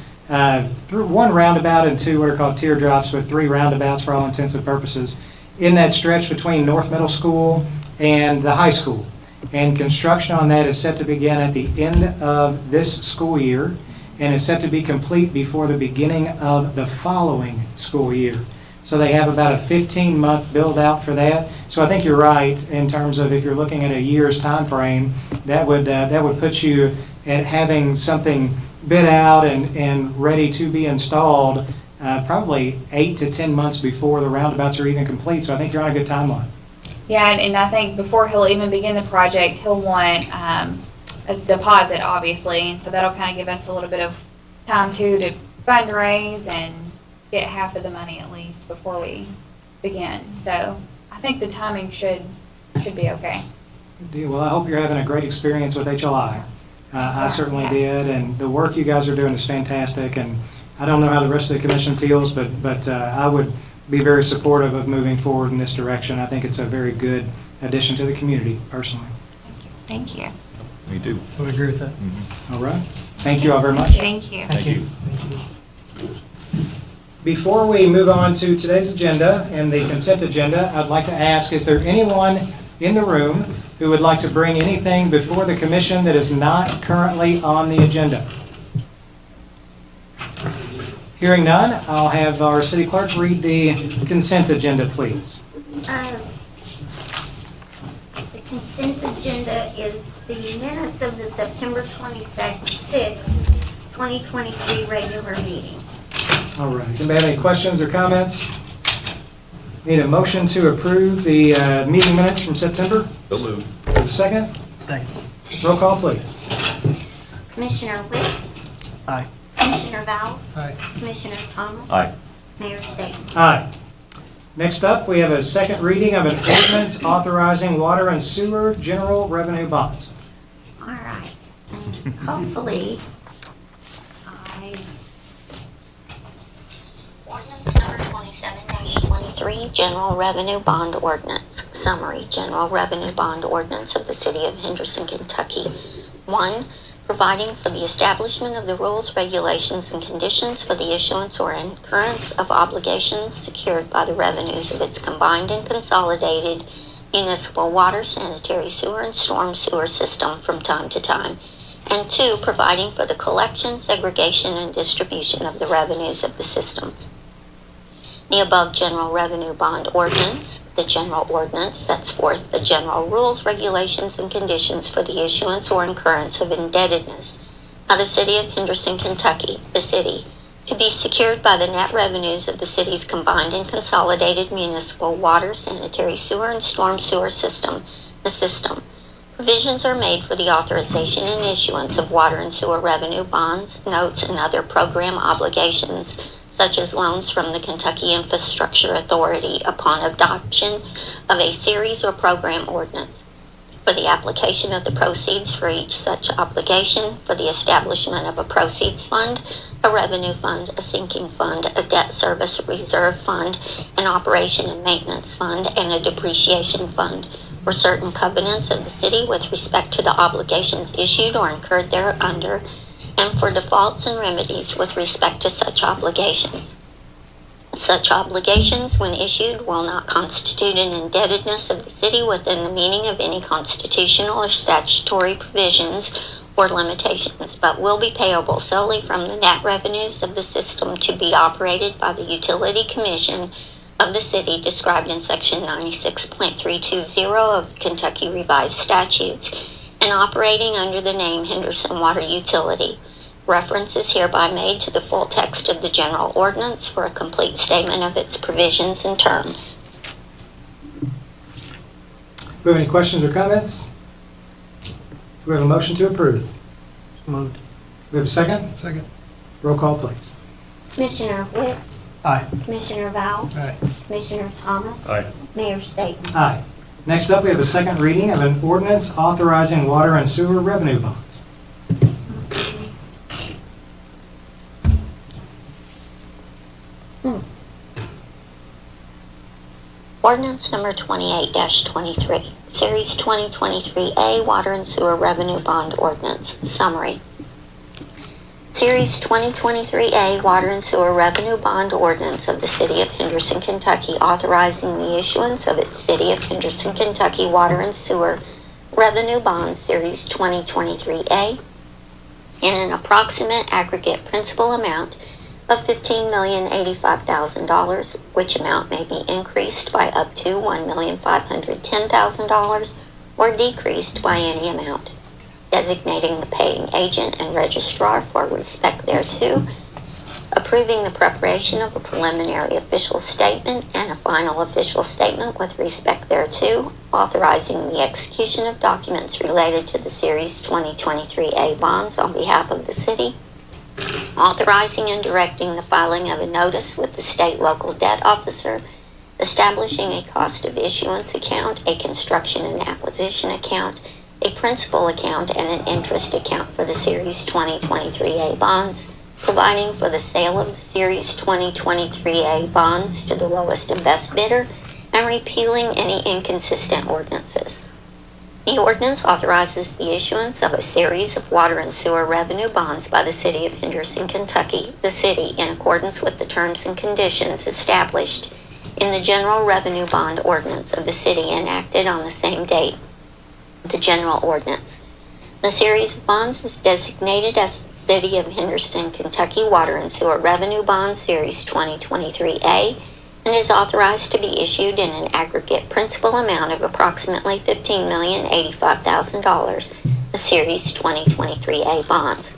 through 1 roundabout and 2 what are called teardrops, with 3 roundabouts for all intents and purposes, in that stretch between North Middle School and the high school. And construction on that is set to begin at the end of this school year, and is set to be complete before the beginning of the following school year. So they have about a 15-month build out for that. So I think you're right in terms of if you're looking at a year's time frame, that would put you at having something bid out and ready to be installed probably 8 to 10 months before the roundabouts are even complete. So I think you're on a good timeline. Yeah, and I think before he'll even begin the project, he'll want a deposit, obviously, and so that'll kind of give us a little bit of time to fundraise and get half of the money at least before we begin. So I think the timing should be okay. Good deal. Well, I hope you're having a great experience with HLI. I certainly did, and the work you guys are doing is fantastic, and I don't know how the rest of the commission feels, but I would be very supportive of moving forward in this direction. I think it's a very good addition to the community, personally. Thank you. Me too. I would agree with that. All right. Thank you all very much. Thank you. Thank you. Before we move on to today's agenda and the consent agenda, I'd like to ask, is there anyone in the room who would like to bring anything before the commission that is not currently on the agenda? Hearing none, I'll have our city clerk read the consent agenda, please. The consent agenda is the minutes of the September 26th, 2023 regular meeting. All right. Does anybody have any questions or comments? Need a motion to approve the meeting minutes from September? So moved. A second? Second. Roll call, please. Commissioner Witt? Aye. Commissioner Vowles? Aye. Commissioner Thomas? Aye. Mayor Staten? Aye. Next up, we have a second reading of an ordinance authorizing water and sewer general revenue bonds. All right. And hopefully, I 27-23 General Revenue Bond Ordinance. Summary: General Revenue Bond Ordinance of the City of Henderson, Kentucky. 1. Providing for the establishment of the rules, regulations, and conditions for the issuance or incurrence of obligations secured by the revenues of its combined and consolidated municipal water, sanitary sewer, and storm sewer system from time to time. And 2. Providing for the collection, segregation, and distribution of the revenues of the system. The above General Revenue Bond Ordinance, the General Ordinance, sets forth the general rules, regulations, and conditions for the issuance or incurrence of indebtedness of the City of Henderson, Kentucky, the city, to be secured by the net revenues of the city's combined and consolidated municipal water, sanitary sewer, and storm sewer system, the system. Provisions are made for the authorization and issuance of water and sewer revenue bonds, notes, and other program obligations, such as loans from the Kentucky Infrastructure Authority upon adoption of a series or program ordinance, for the application of the proceeds for each such obligation, for the establishment of a proceeds fund, a revenue fund, a sinking fund, a debt service reserve fund, an operation and maintenance fund, and a depreciation fund, for certain covenants of the city with respect to the obligations issued or incurred thereunder, and for defaults and remedies with respect to such obligations. Such obligations, when issued, will not constitute an indebtedness of the city within the meaning of any constitutional or statutory provisions or limitations, but will be payable solely from the net revenues of the system to be operated by the Utility Commission of the city described in Section 96.320 of the Kentucky Revised Statutes, and operating under the name Henderson Water Utility. Reference is hereby made to the full text of the general ordinance for a complete statement of its provisions and terms. Do we have any questions or comments? Do we have a motion to approve? Moved. Do we have a second? Second. Roll call, please. Commissioner Witt? Aye. Commissioner Vowles? Aye. Commissioner Thomas? Aye. Mayor Staten? Aye. Next up, we have a second reading of an ordinance authorizing water and sewer revenue bonds. Ordinance number 28-23, Series 2023A Water and Sewer Revenue Bond Ordinance. Summary. Series 2023A Water and Sewer Revenue Bond Ordinance of the City of Henderson, Kentucky, authorizing the issuance of its City of Henderson, Kentucky Water and Sewer Revenue Bond Series 2023A in an approximate aggregate principal amount of $15,085,000, which amount may be increased by up to $1,510,000 or decreased by any amount, designating the paying agent and registrar for respect thereto, approving the preparation of a preliminary official statement and a final official statement with respect thereto, authorizing the execution of documents related to the Series 2023A bonds on behalf of the city, authorizing and directing the filing of a notice with the state local debt officer, establishing a cost of issuance account, a construction and acquisition account, a principal account, and an interest account for the Series 2023A bonds, providing for the sale of the Series 2023A bonds to the lowest and best bidder, and repealing any inconsistent ordinances. The ordinance authorizes the issuance of a series of water and sewer revenue bonds by the City of Henderson, Kentucky, the city, in accordance with the terms and conditions established in the General Revenue Bond Ordinance of the city enacted on the same date. The General Ordinance. The series of bonds is designated as the City of Henderson, Kentucky Water and Sewer Revenue Bond Series 2023A and is authorized to be issued in an aggregate principal amount of approximately $15,085,000, the Series 2023A bonds.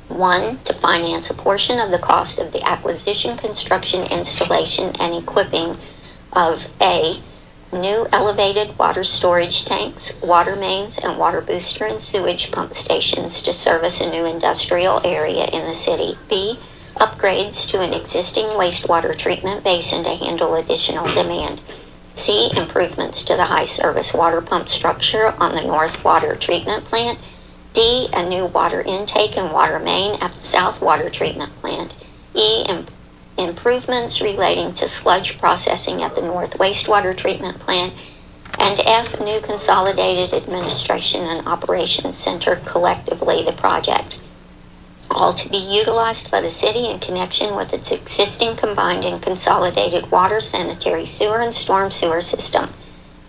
1. To finance a portion of the cost of the acquisition, construction, installation, and equipping of A. New elevated water storage tanks, water mains, and water booster and sewage pump stations to service a new industrial area in the city. B. Upgrades to an existing wastewater treatment basin to handle additional demand. C. Improvements to the high service water pump structure on the North Water Treatment Plant. D. A new water intake and water main at the South Water Treatment Plant. E. improvements relating to sludge processing at the North Wastewater Treatment Plant, and F, new consolidated administration and operations center, collectively the project, all to be utilized by the city in connection with its existing combined and consolidated water, sanitary sewer, and storm sewer system.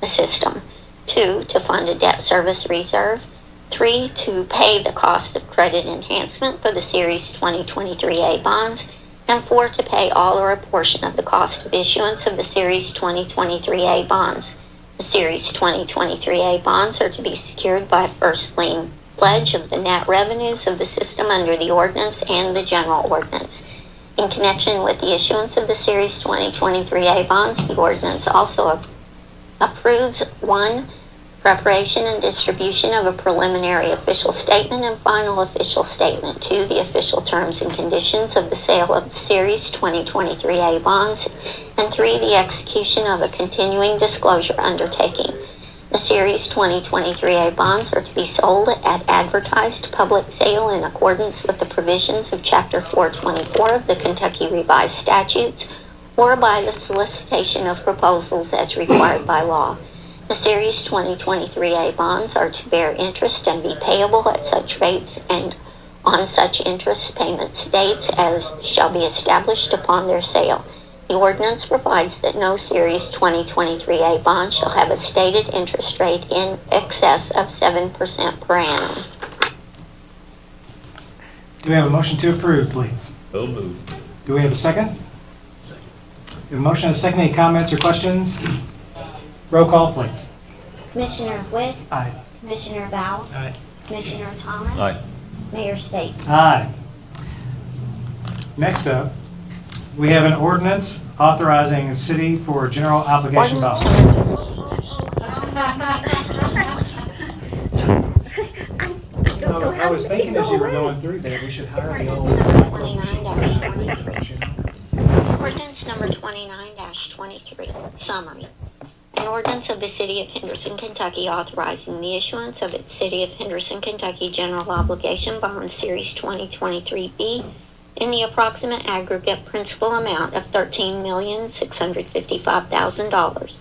The system. 2, to fund a debt service reserve. 3, to pay the cost of credit enhancement for the Series 2023A bonds. And 4, to pay all or a portion of the cost of issuance of the Series 2023A bonds. The Series 2023A bonds are to be secured by a first lien pledge of the net revenues of the system under the ordinance and the general ordinance. In connection with the issuance of the Series 2023A bonds, the ordinance also approves 1, preparation and distribution of a preliminary official statement and final official statement. 2, the official terms and conditions of the sale of the Series 2023A bonds. And 3, the execution of a continuing disclosure undertaking. The Series 2023A bonds are to be sold at advertised public sale in accordance with the provisions of Chapter 424 of the Kentucky Revised Statutes, or by the solicitation of proposals as required by law. The Series 2023A bonds are to bear interest and be payable at such rates and on such interest payments dates as shall be established upon their sale. The ordinance provides that no Series 2023A bond shall have a stated interest rate in excess of 7% per annum. Do we have a motion to approve, please? So moved. Do we have a second? We have a motion and a second. Any comments or questions? Roll call, please. Commissioner Whitt? Aye. Commissioner Bowles? Aye. Commissioner Thomas? Aye. Mayor State? Aye. Next up, we have an ordinance authorizing a city for general obligation bonds. I was thinking as you were going through there, we should hire the old. Ordinance number 29-23, summary. An ordinance of the City of Henderson, Kentucky authorizing the issuance of its City of Henderson, Kentucky General Obligation Bond Series 2023B in the approximate aggregate principal amount of $13,655,000,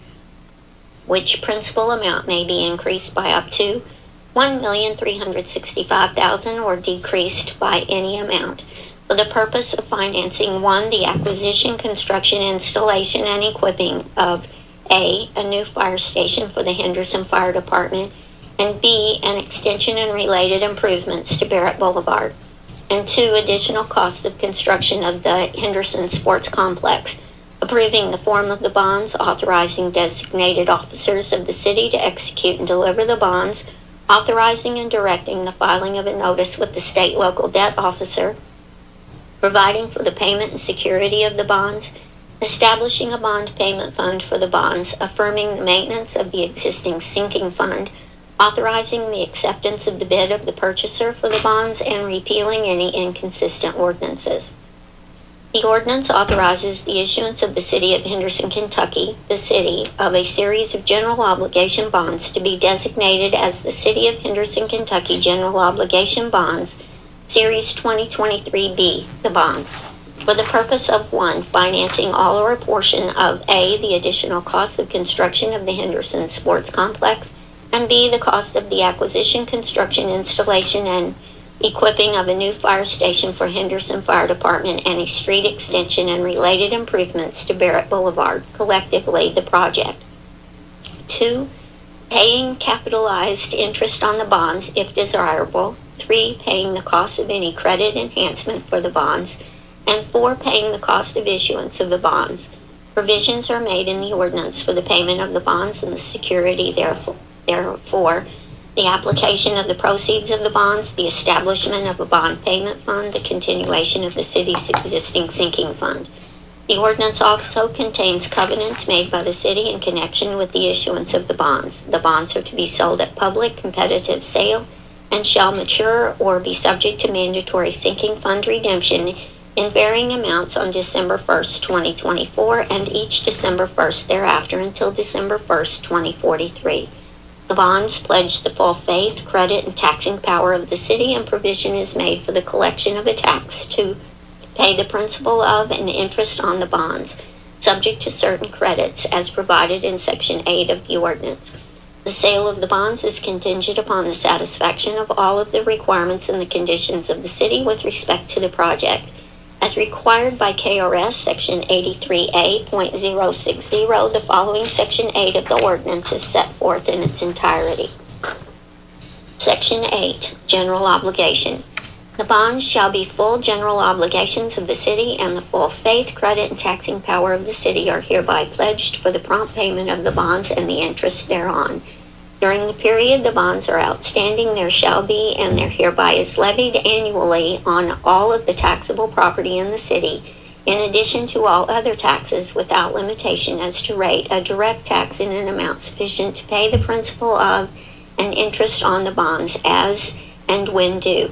which principal amount may be increased by up to $1,365,000 or decreased by any amount, for the purpose of financing 1, the acquisition, construction, installation, and equipping of A, a new fire station for the Henderson Fire Department, and B, an extension and related improvements to Barrett Boulevard, and 2, additional costs of construction of the Henderson Sports Complex, approving the form of the bonds, authorizing designated officers of the city to execute and deliver the bonds, authorizing and directing the filing of a notice with the state local debt officer, providing for the payment and security of the bonds, establishing a bond payment fund for the bonds, affirming the maintenance of the existing sinking fund, authorizing the acceptance of the bid of the purchaser for the bonds, and repealing any inconsistent ordinances. The ordinance authorizes the issuance of the City of Henderson, Kentucky, the city, of a series of general obligation bonds to be designated as the City of Henderson, Kentucky General Obligation Bonds, Series 2023B, the bonds, for the purpose of 1, financing all or a portion of A, the additional cost of construction of the Henderson Sports Complex, and B, the cost of the acquisition, construction, installation, and equipping of a new fire station for Henderson Fire Department and a street extension and related improvements to Barrett Boulevard, collectively the project. 2, paying capitalized interest on the bonds if desirable. 3, paying the cost of any credit enhancement for the bonds. And 4, paying the cost of issuance of the bonds. Provisions are made in the ordinance for the payment of the bonds and the security therefore, the application of the proceeds of the bonds, the establishment of a bond payment fund, the continuation of the city's existing sinking fund. The ordinance also contains covenants made by the city in connection with the issuance of the bonds. The bonds are to be sold at public competitive sale and shall mature or be subject to mandatory sinking fund redemption in varying amounts on December 1st, 2024, and each December 1st thereafter until December 1st, 2043. The bonds pledge the full faith, credit, and taxing power of the city, and provision is made for the collection of a tax to pay the principal of and interest on the bonds, subject to certain credits as provided in Section 8 of the ordinance. The sale of the bonds is contingent upon the satisfaction of all of the requirements and the conditions of the city with respect to the project. As required by KRS Section 83A.060, the following Section 8 of the ordinance is set forth in its entirety. Section 8, General Obligation. The bonds shall be full general obligations of the city, and the full faith, credit, and taxing power of the city are hereby pledged for the prompt payment of the bonds and the interest thereon. During the period the bonds are outstanding, there shall be, and there hereby is levied annually on all of the taxable property in the city, in addition to all other taxes without limitation as to rate, a direct tax in an amount sufficient to pay the principal of and interest on the bonds as and when due.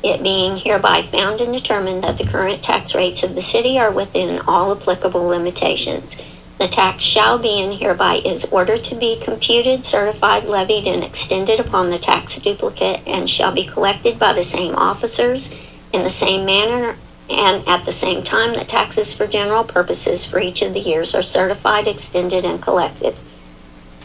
It being hereby found and determined that the current tax rates of the city are within all applicable limitations. The tax shall be and hereby is ordered to be computed, certified, levied, and extended upon the tax duplicate, and shall be collected by the same officers in the same manner, and at the same time the taxes for general purposes for each of the years are certified, extended, and collected.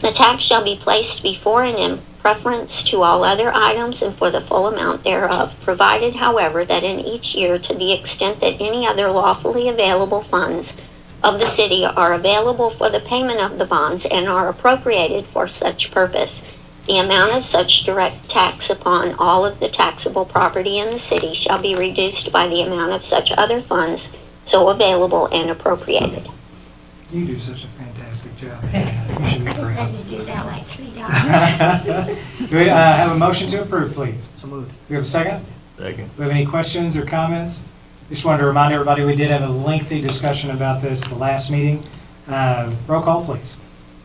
The tax shall be placed before and in preference to all other items and for the full amount thereof, provided, however, that in each year, to the extent that any other lawfully available funds of the city are available for the payment of the bonds and are appropriated for such purpose, the amount of such direct tax upon all of the taxable property in the city shall be reduced by the amount of such other funds so available and appropriated. You do such a fantastic job. You should be proud. Had to do that like 3 times. Do we have a motion to approve, please? So moved. Do we have a second? Second. Do we have any questions or comments? Just wanted to remind everybody, we did have a lengthy discussion about this the last meeting. Roll call, please.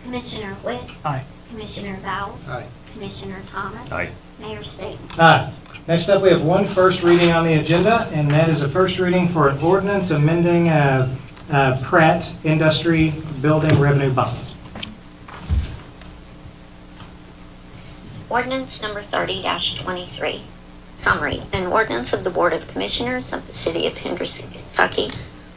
Commissioner Witt? Aye. Commissioner Vowles? Aye. Commissioner Thomas? Aye. Mayor Staten? Aye. Next up, we have one first reading on the agenda, and that is a first reading for an ordinance amending Pratt Industry Building Revenue Bonds. Ordinance number 30-23. Summary. An ordinance of the Board of Commissioners of the City of Henderson, Kentucky,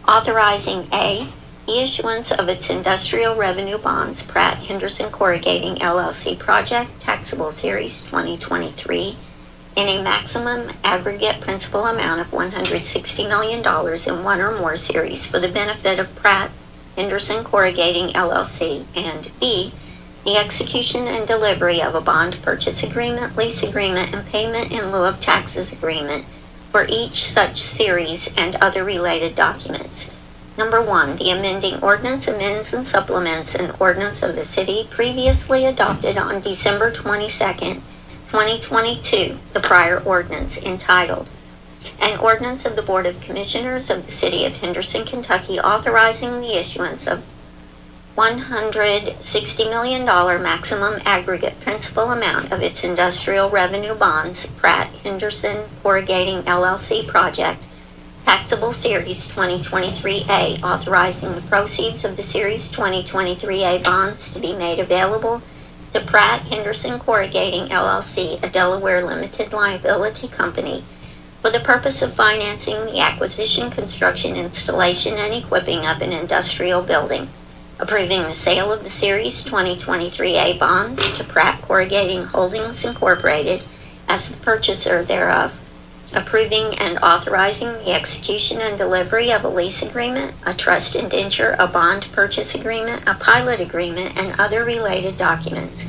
authorizing A, the issuance of its industrial revenue bonds, Pratt Henderson Corrugating LLC project, taxable series 2023, in a maximum aggregate principal amount of $160 million in one or more series for the benefit of Pratt Henderson Corrugating LLC, and B, the execution and delivery of a bond purchase agreement, lease agreement, and payment in lieu of taxes agreement for each such series and other related documents. Number 1, the amending ordinance amends and supplements an ordinance of the city previously adopted on December 22nd, 2022, the prior ordinance entitled, An Ordinance of the Board of Commissioners of the City of Henderson, Kentucky, authorizing the issuance of $160 million maximum aggregate principal amount of its industrial revenue bonds, Pratt Henderson Corrugating LLC project, taxable Series 2023A, authorizing the proceeds of the Series 2023A bonds to be made available to Pratt Henderson Corrugating LLC, a Delaware limited liability company, for the purpose of financing the acquisition, construction, installation, and equipping of an industrial building, approving the sale of the Series 2023A bonds to Pratt Corrugating Holdings Incorporated as the purchaser thereof, approving and authorizing the execution and delivery of a lease agreement, a trust indenture, a bond purchase agreement, a pilot agreement, and other related documents,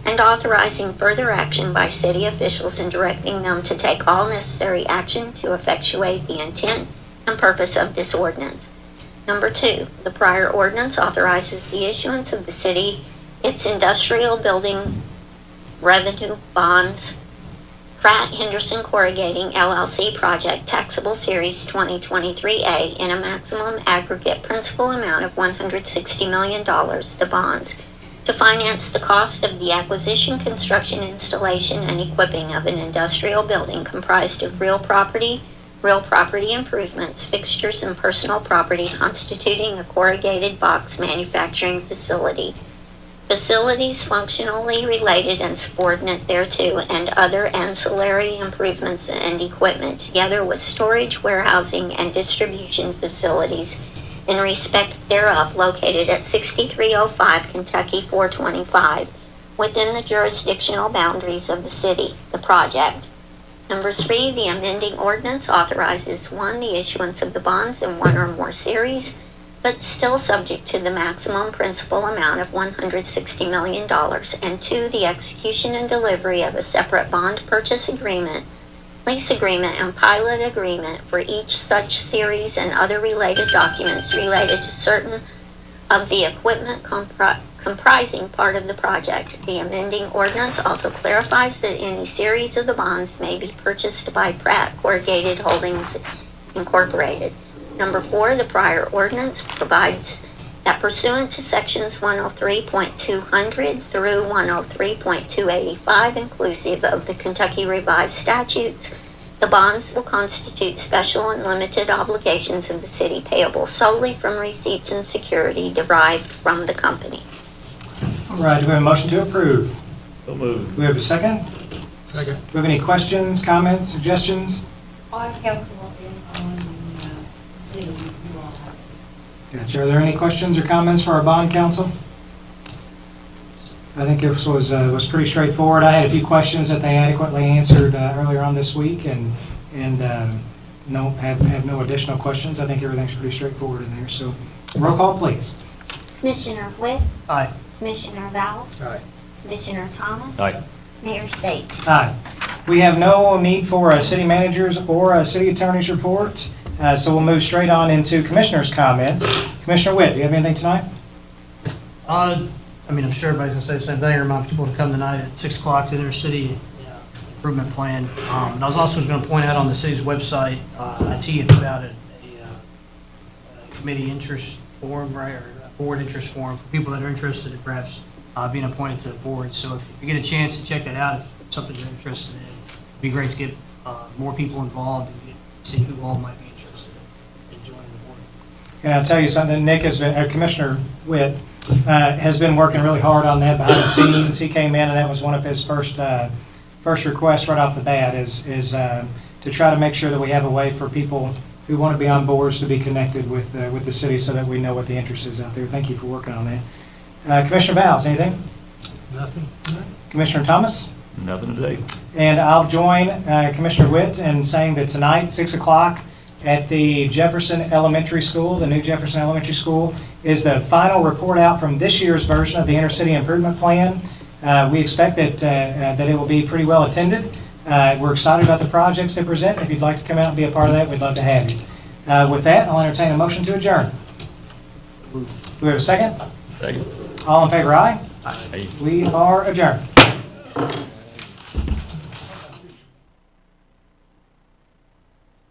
and authorizing further action by city officials and directing them to take all necessary action to effectuate the intent and purpose of this ordinance. Number 2, the prior ordinance authorizes the issuance of the city its industrial building revenue bonds, Pratt Henderson Corrugating LLC project, taxable Series 2023A, in a maximum aggregate principal amount of $160 million, the bonds, to finance the cost of the acquisition, construction, installation, and equipping of an industrial building comprised of real property improvements, fixtures, and personal property constituting a corrugated box manufacturing facility. facilities functionally related and subordinate thereto, and other ancillary improvements and equipment, together with storage, warehousing, and distribution facilities in respect thereof located at 6305 Kentucky 425, within the jurisdictional boundaries of the city. The project. Number 3, the amending ordinance authorizes 1, the issuance of the bonds in 1 or more series, but still subject to the maximum principal amount of $160 million, and 2, the execution and delivery of a separate bond purchase agreement, lease agreement, and pilot agreement for each such series and other related documents related to certain of the equipment comprising part of the project. The amending ordinance also clarifies that any series of the bonds may be purchased by Pratt Corrugated Holdings Incorporated. Number 4, the prior ordinance provides that pursuant to sections 103.200 through 103.285, inclusive of the Kentucky Revised Statutes, the bonds will constitute special and limited obligations of the city payable solely from receipts and security derived from the company. All right, do we have a motion to approve? So moved. Do we have a second? Second. Do we have any questions, comments, suggestions? Our council is on Zoom, you all have. Gotcha. Are there any questions or comments for our bond counsel? I think this was pretty straightforward. I had a few questions that they adequately answered earlier on this week, and have no additional questions. I think everything's pretty straightforward in there. So, roll call, please. Commissioner Whitt? Aye. Commissioner Valles? Aye. Commissioner Thomas? Aye. Mayor State? Aye. We have no need for a city manager's or a city attorney's report, so we'll move straight on into commissioners' comments. Commissioner Whitt, do you have anything tonight? I mean, I'm sure everybody's gonna say the same thing. Remind people to come tonight at 6 o'clock to the inner city improvement plan. And I was also gonna point out on the city's website, IT had put out a committee interest form, right, or a board interest form for people that are interested in perhaps being appointed to the board. So if you get a chance to check that out, if it's something you're interested in, it'd be great to get more people involved and see who all might be interested in joining the board. And I'll tell you something, Nick has been, Commissioner Whitt, has been working really hard on that behind the scenes. He came in and that was one of his first requests right off the bat is to try to make sure that we have a way for people who want to be on boards to be connected with the city so that we know what the interest is out there. Thank you for working on that. Commissioner Valles, anything? Nothing? Commissioner Thomas? Nothing today. And I'll join Commissioner Whitt in saying that tonight, 6 o'clock, at the Jefferson Elementary School, the new Jefferson Elementary School, is the final report out from this year's version of the Intercity Improvement Plan. We expect that it will be pretty well attended. We're excited about the projects they present. If you'd like to come out and be a part of that, we'd love to have you. With that, I'll entertain a motion to adjourn. Do we have a second? Second. All in favor, aye? Aye. We are adjourned.